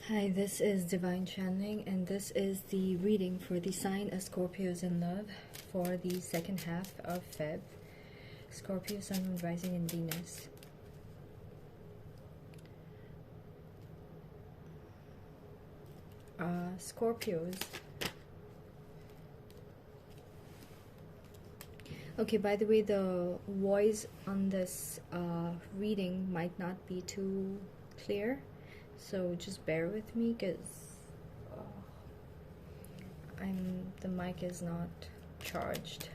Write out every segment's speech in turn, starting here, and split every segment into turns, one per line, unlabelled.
Hi, this is Divine Channeling, and this is the reading for the sign of Scorpios in love for the second half of Feb. Scorpio, Sun, Moon, Rising, and Venus. Scorpios. Okay, by the way, the voice on this reading might not be too clear, so just bear with me because the mic is not charged.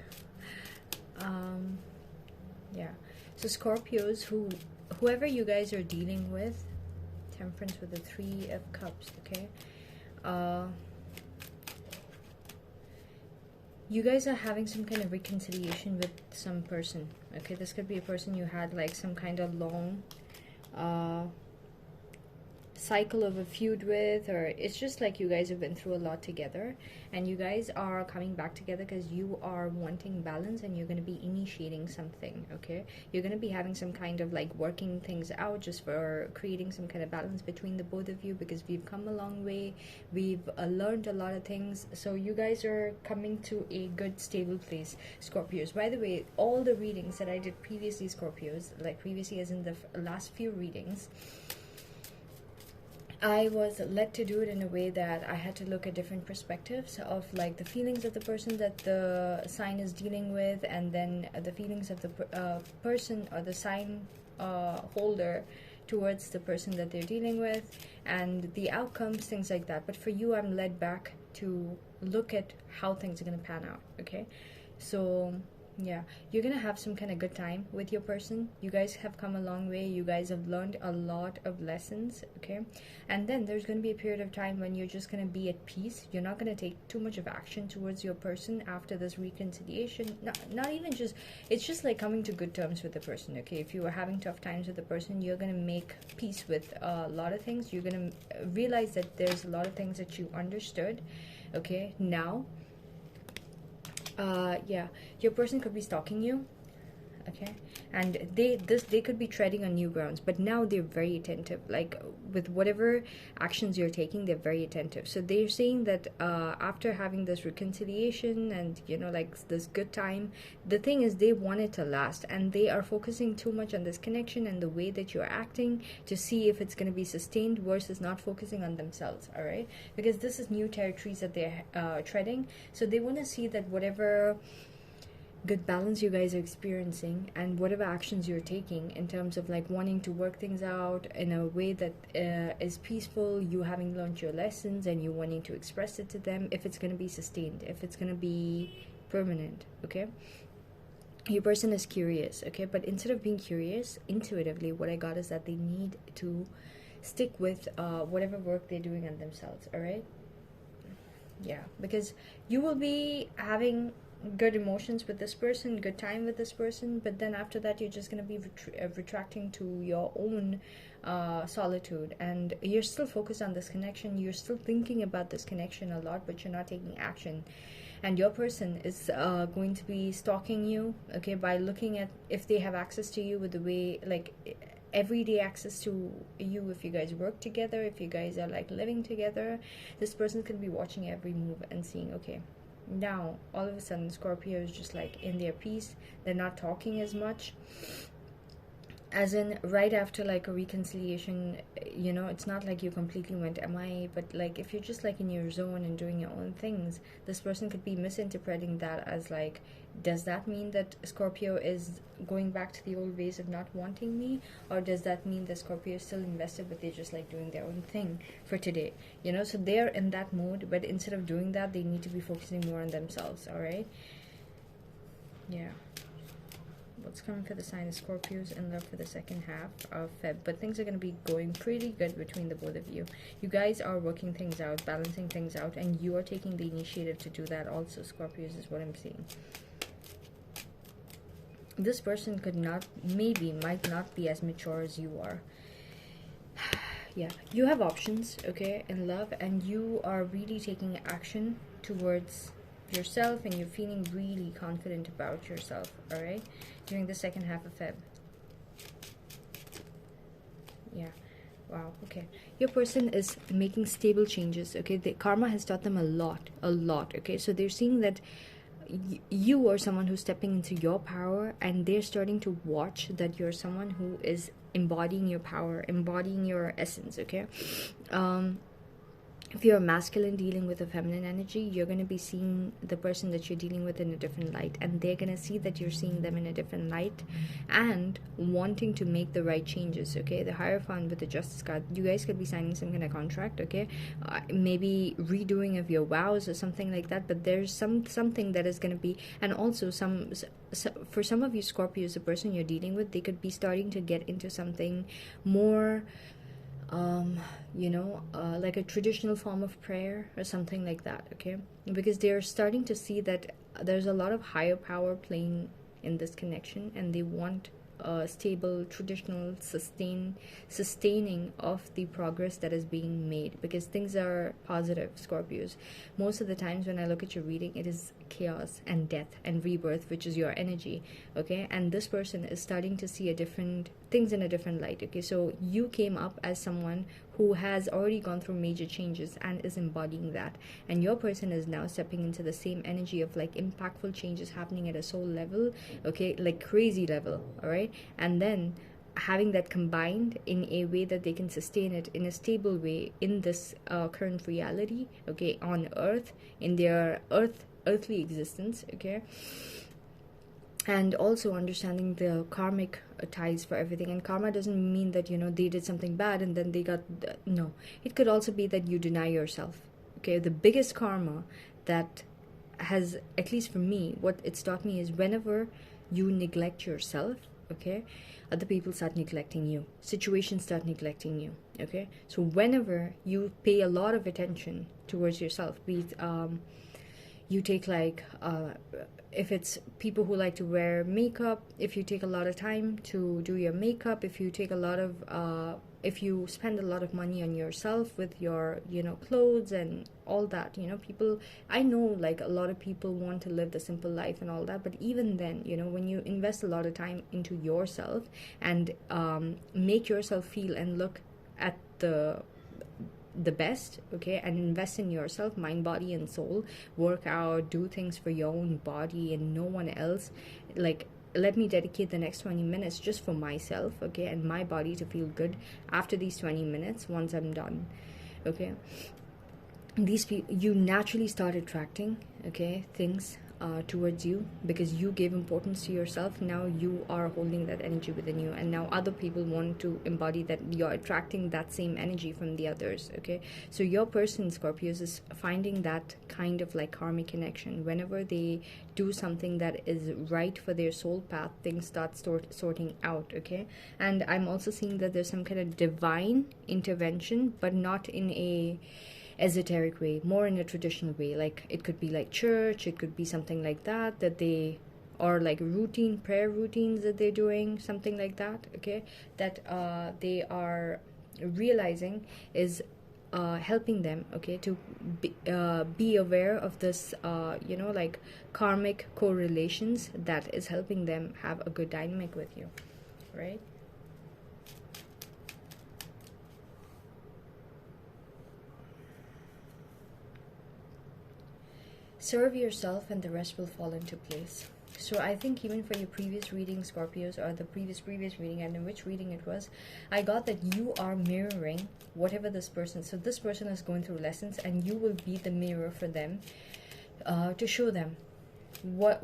Yeah, so Scorpios, whoever you guys are dealing with, Temperance with the 3 of Cups, okay? You guys are having some kind of reconciliation with some person, okay? This could be a person you had like some kind of long cycle of a feud with, or it's just like you guys have been through a lot together and you guys are coming back together because you are wanting balance and you're going to be initiating something, okay? You're going to be having some kind of like working things out just for creating some kind of balance between the both of you, because we've come a long way, we've learned a lot of things, so you guys are coming to a good stable place, Scorpios. By the way, all the readings that I did previously, Scorpios, like previously as in the last few readings, I was led to do it in a way that I had to look at different perspectives of like the feelings of the person that the sign is dealing with, and then the feelings of the person or the sign holder towards the person that they're dealing with, and the outcomes, things like that. But for you, I'm led back to look at how things are going to pan out, okay? So yeah, you're gonna have some kind of good time with your person. You guys have come a long way, you guys have learned a lot of lessons, okay? And then there's gonna be a period of time when you're just gonna be at peace. You're not gonna take too much of action towards your person after this reconciliation. Not even just, it's just like coming to good terms with the person, okay? If you were having tough times with the person, you're gonna make peace with a lot of things. You're gonna realize that there's a lot of things that you understood, okay, now. Yeah, your person could be stalking you, okay, and they could be treading on new grounds, but now they're very attentive, like with whatever actions you're taking, they're very attentive. So they're saying that after having this reconciliation and like this good time, the thing is they want it to last, and they are focusing too much on this connection and the way that you're acting to see if it's going to be sustained versus not focusing on themselves, all right? Because this is new territories that they're treading, so they want to see that whatever good balance you guys are experiencing and whatever actions you're taking in terms of like wanting to work things out in a way that is peaceful, you having learned your lessons and you wanting to express it to them, if it's going to be sustained, if it's going to be permanent, okay? Your person is curious, okay? But instead of being curious, intuitively what I got is that they need to stick with whatever work they're doing on themselves, all right? Yeah, because you will be having good emotions with this person, good time with this person, but then after that you're just going to be retracting to your own solitude, and you're still focused on this connection, you're still thinking about this connection a lot, but you're not taking action. And your person is going to be stalking you, okay, by looking at if they have access to you with the way, like everyday access to you, if you guys work together, if you guys are like living together, this person could be watching every move and seeing, okay, now all of a sudden Scorpio is just like in their peace, they're not talking as much, as in right after like a reconciliation, it's not like you completely went MIA, but like if you're just like in your zone and doing your own things, this person could be misinterpreting that as like, does that mean that Scorpio is going back to the old ways of not wanting me, or does that mean that Scorpio is still invested but they're just like doing their own thing for today, so they're in that mode, but instead of doing that they need to be focusing more on themselves, all right? Yeah, what's coming for the sign of Scorpios in love for the second half of Feb. But things are going to be going pretty good between the both of you. You guys are working things out, balancing things out, and you are taking the initiative to do that also, Scorpios, is what I'm seeing. This person might not be as mature as you are. Yeah, you have options, okay, in love, and you are really taking action towards yourself, and you're feeling really confident about yourself, all right, during the second half of Feb. Yeah, Wow, okay. Your person is making stable changes, okay? The karma has taught them a lot, okay? So they're seeing that you are someone who's stepping into your power, and they're starting to watch that you're someone who is embodying your power, embodying your essence, okay? If you're a masculine dealing with a feminine energy, you're going to be seeing the person that you're dealing with in a different light, and they're going to see that you're seeing them in a different light and wanting to make the right changes, okay? The Hierophant with the Justice card, you guys could be signing some kind of contract, okay? Maybe redoing of your vows or something like that, but there's something that is going to be, and also for some of you Scorpios, the person you're dealing with, they could be starting to get into something more like a traditional form of prayer or something like that, okay? Because they're starting to see that there's a lot of higher power playing in this connection, and they want stable, traditional, sustaining of the progress that is being made, because things are positive, Scorpios. Most of the times when I look at your reading, it is chaos and death and rebirth, which is your energy, okay? And this person is starting to see things in a different light, okay? So you came up as someone who has already gone through major changes and is embodying that, and your person is now stepping into the same energy of like impactful changes happening at a soul level, okay, like crazy level, all right? And then having that combined in a way that they can sustain it in a stable way in this current reality, okay, on earth, in their earthly existence, okay? And also understanding the karmic ties for everything. And karma doesn't mean that they did something bad and then they got no, it could also be that you deny yourself, okay? The biggest karma that has, at least for me, what it's taught me is whenever you neglect yourself, okay, other people start neglecting you, situations start neglecting you, okay? So whenever you pay a lot of attention towards yourself, be it you take like if it's people who like to wear makeup, if you take a lot of time to do your makeup, if you take a lot of if you spend a lot of money on yourself with your clothes and all that, people, I know like a lot of people want to live the simple life and all that, but even then, when you invest a lot of time into yourself and make yourself feel and look at the best, okay, and invest in yourself, mind, body, and soul, work out, do things for your own body and no one else, like, let me dedicate the next 20 minutes just for myself, okay, and my body to feel good after these 20 minutes once I'm done, okay? These people, you naturally start attracting, okay, things towards you because you gave importance to yourself. Now you are holding that energy within you, and now other people want to embody that. You're attracting that same energy from the others, okay? So your person, Scorpios, is finding that kind of like karmic connection. Whenever they do something that is right for their soul path, things start sorting out, okay? And I'm also seeing that there's some kind of divine intervention, but not in a esoteric way, more in a traditional way. Like it could be like church, it could be something like that they, or like prayer routines that they're doing, something like that, okay, that they are realizing is helping them, okay, to be aware of this like karmic correlations that is helping them have a good dynamic with you, right? Serve yourself and the rest will fall into place. So I think even for your previous reading, Scorpios, or the previous reading, and in which reading it was, I got that you are mirroring whatever this person, so this person is going through lessons and you will be the mirror for them, to show them what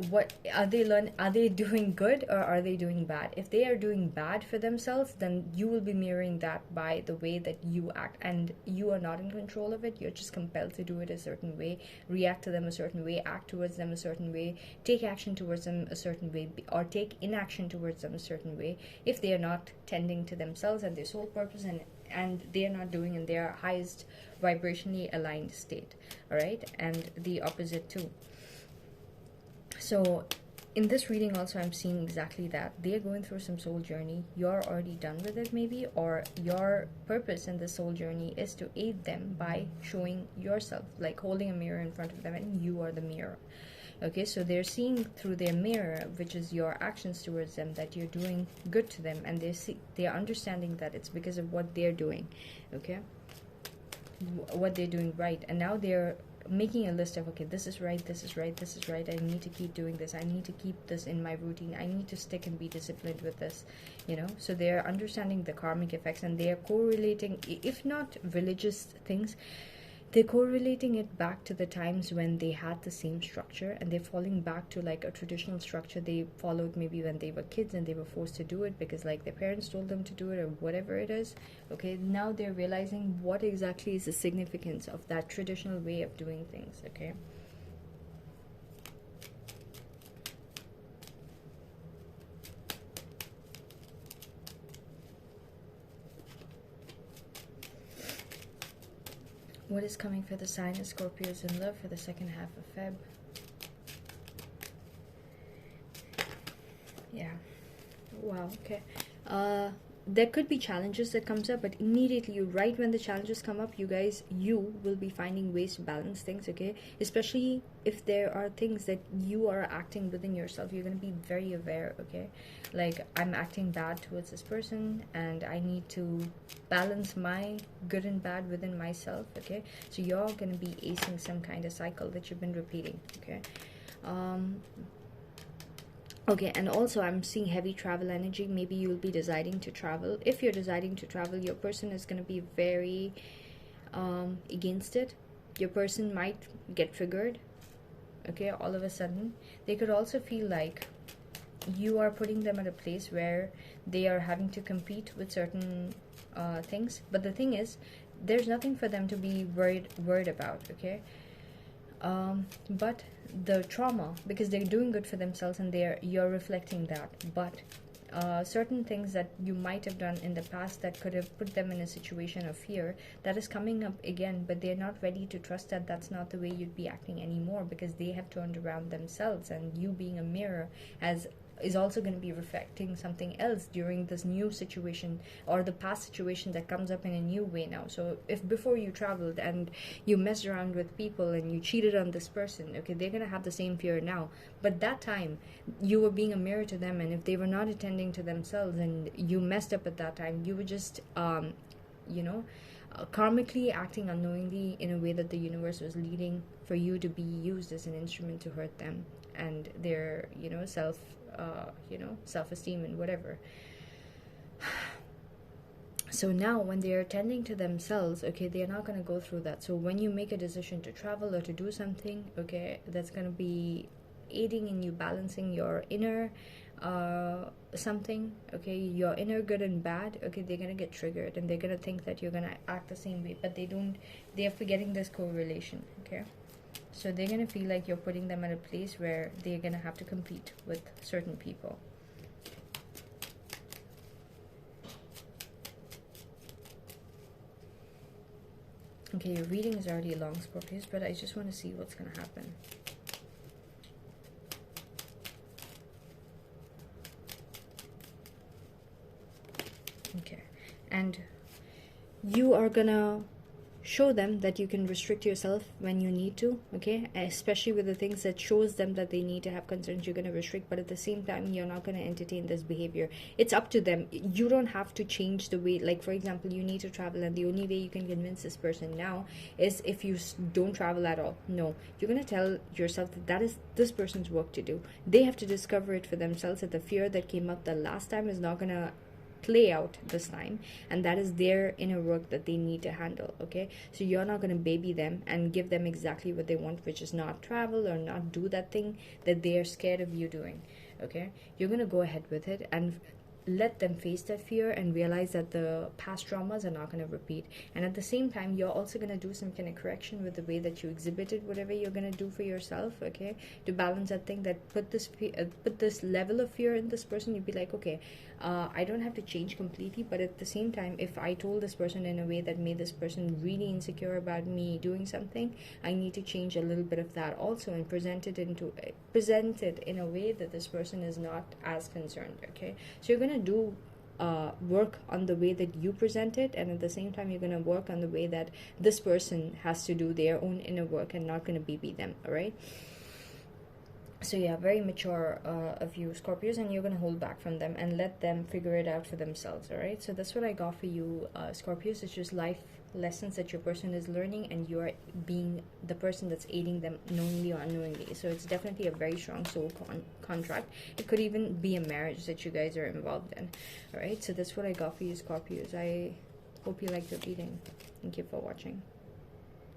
are they doing good or are they doing bad. If they are doing bad for themselves, then you will be mirroring that by the way that you act, and you are not in control of it. You're just compelled to do it a certain way, react to them a certain way, act towards them a certain way, take action towards them a certain way, or take inaction towards them a certain way if they are not tending to themselves and their soul purpose, and they are not doing in their highest vibrationally aligned state, all right? And the opposite too. So in this reading also, I'm seeing exactly that they're going through some soul journey. You're already done with it maybe, or your purpose in the soul journey is to aid them by showing yourself, like holding a mirror in front of them, and you are the mirror. Okay, so they're seeing through their mirror, which is your actions towards them, that you're doing good to them, and they're understanding that it's because of what they're doing. Okay, what they're doing right, and now they're making a list of, okay, this is right, this is right, this is right, I need to keep doing this, I need to keep this in my routine, I need to stick and be disciplined with this, you know. So they're understanding the karmic effects, and they're correlating, if not religious things, they're correlating it back to the times when they had the same structure, and they're falling back to like a traditional structure they followed maybe when they were kids and they were forced to do it because like their parents told them to do it or whatever it is. Okay, now they're realizing what exactly is the significance of that traditional way of doing things. Okay. What is coming for the sign of Scorpios in love for the second half of Feb? Yeah. Wow. Okay. There could be challenges that comes up, but immediately, right when the challenges come up, you will be finding ways to balance things. Okay, especially if there are things that you are acting within yourself, you're gonna be very aware. Okay, like I'm acting bad towards this person, and I need to balance my good and bad within myself. Okay, so you're gonna be acing some kind of cycle that you've been repeating. Okay. Okay, and also I'm seeing heavy travel energy. Maybe you'll be deciding to travel. If you're deciding to travel, your person is going to be very against it. Your person might get triggered, okay, all of a sudden. They could also feel like you are putting them at a place where they are having to compete with certain things. But the thing is, there's nothing for them to be worried about, okay? But the trauma, because they're doing good for themselves and you're reflecting that, but certain things that you might have done in the past that could have put them in a situation of fear, that is coming up again, but they're not ready to trust that that's not the way you'd be acting anymore, because they have turned around themselves, and you being a mirror is also going to be reflecting something else during this new situation or the past situation that comes up in a new way now. So if before you traveled and you messed around with people and you cheated on this person, okay, they're going to have the same fear now. But that time you were being a mirror to them, and if they were not attending to themselves and you messed up at that time, you were just karmically acting unknowingly in a way that the universe was leading for you to be used as an instrument to hurt them and their self-esteem and whatever. So now when they're attending to themselves, okay, they're not going to go through that. So when you make a decision to travel or to do something, okay, that's going to be aiding in you balancing your inner something, okay, your inner good and bad, okay, they're going to get triggered and they're going to think that you're going to act the same way, but they're forgetting this correlation, okay. So they're going to feel like you're putting them at a place where they're going to have to compete with certain people. Okay, your reading is already long, Scorpios, but I just want to see what's going to happen. Okay, and you are going to show them that you can restrict yourself when you need to, okay, especially with the things that shows them that they need to have concerns. You're going to restrict, but at the same time you're not going to entertain this behavior. It's up to them. You don't have to change the way, like for example, you need to travel, and the only way you can convince this person now is if you don't travel at all. No, you're going to tell yourself that is this person's work to do. They have to discover it for themselves, that the fear that came up the last time is not going to play out this time, and that is their inner work that they need to handle, okay. So you're not going to baby them and give them exactly what they want, which is not travel or not do that thing that they are scared of you doing, okay. You're going to go ahead with it and let them face that fear and realize that the past traumas are not going to repeat. And at the same time, you're also going to do some kind of correction with the way that you exhibited whatever you're going to do for yourself, okay, to balance that thing that put this level of fear in this person. You'd be like, okay, I don't have to change completely, but at the same time, if I told this person in a way that made this person really insecure about me doing something, I need to change a little bit of that also and present it in a way that this person is not as concerned, okay. So you're going to do work on the way that you present it, and at the same time you're going to work on the way that this person has to do their own inner work and not going to baby them, all right. So yeah, very mature of you, Scorpios, and you're gonna hold back from them and let them figure it out for themselves. All right, so that's what I got for you, Scorpios. It's just life lessons that your person is learning, and you're being the person that's aiding them knowingly or unknowingly. So it's definitely a very strong soul contract. It could even be a marriage that you guys are involved in. All right, so that's what I got for you, Scorpios. I hope you liked the reading. Thank you for watching.